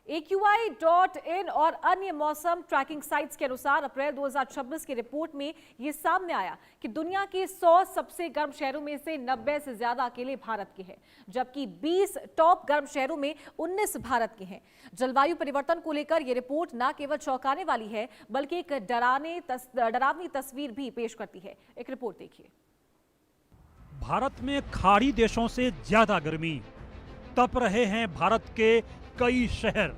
AQI.in और अन्य मौसम ट्रैकिंग साइट्स के अनुसार अप्रैल 2026 की रिपोर्ट में यह सामने आया कि दुनिया के 100 सबसे गर्म शहरों में से 90 से ज्यादा अकेले भारत के हैं, जबकि 20 टॉप गर्म शहरों में 19 भारत के हैं। जलवायु परिवर्तन को लेकर यह रिपोर्ट न केवल चौंकाने वाली है, बल्कि एक डरावनी तस्वीर भी पेश करती है। एक रिपोर्ट देखिए। भारत में खाड़ी देशों से ज्यादा गर्मी, तप रहे हैं भारत के कई शहर।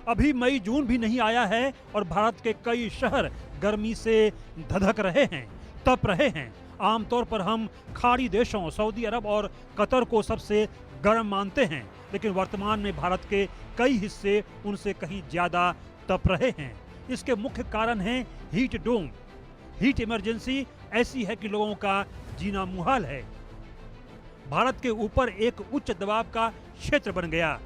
अभी मई जून भी नहीं आया है और भारत के कई शहर गर्मी से धधक रहे हैं, तप रहे हैं। आमतौर पर हम खाड़ी देशों सऊदी अरब और कतर को सबसे गर्म मानते हैं, लेकिन वर्तमान में भारत के कई हिस्से उनसे कहीं ज्यादा तप रहे हैं। इसके मुख्य कारण हैं हीट डोम। हीट इमरजेंसी ऐसी है कि लोगों का जीना मुहाल है। भारत के ऊपर एक उच्च दबाव का क्षेत्र बन गया।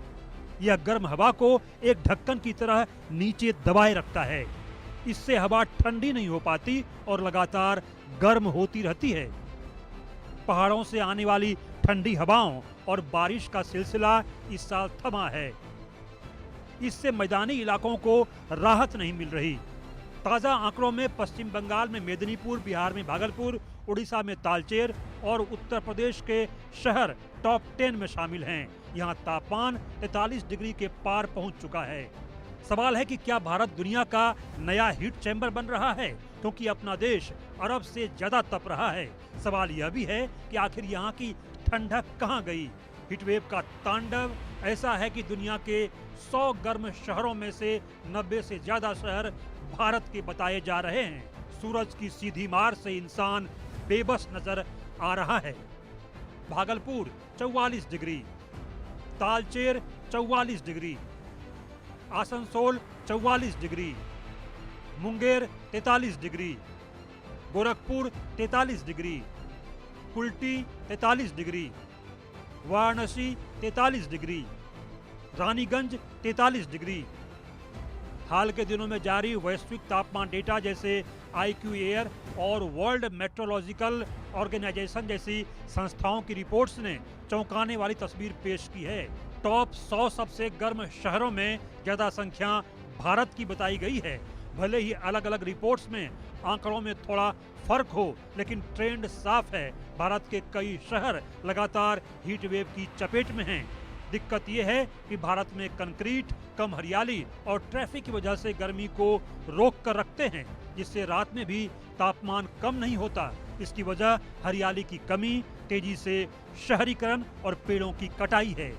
यह गर्म हवा को एक ढक्कन की तरह नीचे दबाए रखता है। इससे हवा ठंडी नहीं हो पाती और लगातार गर्म होती रहती है। पहाड़ों से आने वाली ठंडी हवाओं और बारिश का सिलसिला इस साल थमा है। इससे मैदानी इलाकों को राहत नहीं मिल रही। ताजा आंकड़ों में पश्चिम बंगाल में मेदिनीपुर, बिहार में भागलपुर, उड़ीसा में तालचेर और उत्तर प्रदेश के शहर टॉप 10 में शामिल हैं। यहाँ तापमान 43 डिग्री के पार पहुंच चुका है। सवाल है कि क्या भारत दुनिया का नया हीट चैम्बर बन रहा है, क्योंकि अपना देश अरब से ज्यादा तप रहा है। सवाल यह भी है कि आखिर यहाँ की ठंडक कहाँ गई। हीटवेव का तांडव ऐसा है कि दुनिया के 100 गर्म शहरों में से 90 से ज्यादा शहर भारत के बताए जा रहे हैं। सूरज की सीधी मार से इंसान बेबस नजर आ रहा है। Bhagalpur 44 degree, Talcher 44 degree, Asansol 44 degree, Munger 43 degree, Gorakhpur 43 degree, Kulti 43 degree, Varanasi 43 degree, Raniganj 43 degree. हाल के दिनों में जारी वैश्विक तापमान डेटा जैसे IQ एयर और वर्ल्ड मेट्रोलॉजिकल ऑर्गेनाइजेशन जैसी संस्थाओं की रिपोर्ट्स ने चौंकाने वाली तस्वीर पेश की है। टॉप 100 सबसे गर्म शहरों में ज्यादा संख्या भारत की बताई गई है। भले ही अलग अलग रिपोर्ट्स में आंकड़ों में थोड़ा फर्क हो, लेकिन ट्रेंड साफ है। भारत के कई शहर लगातार हीट वेव की चपेट में हैं। दिक्कत यह है कि भारत में कंक्रीट, कम हरियाली और ट्रैफिक की वजह से गर्मी को रोक कर रखते हैं, जिससे रात में भी तापमान कम नहीं होता। इसकी वजह हरियाली की कमी, तेजी से शहरीकरण और पेड़ों की कटाई है।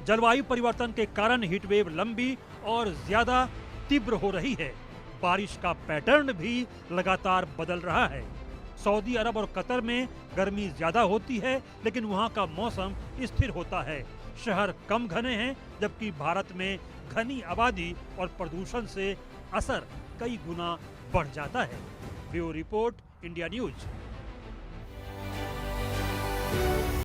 जलवायु परिवर्तन के कारण हीटवेव लंबी और ज्यादा तीव्र हो रही है। बारिश का पैटर्न भी लगातार बदल रहा है। सऊदी अरब और कतर में गर्मी ज्यादा होती है, लेकिन वहाँ का मौसम स्थिर होता है। शहर कम घने हैं, जबकि भारत में घनी आबादी और प्रदूषण से असर कई गुना बढ़ जाता है। Bureau report, India news.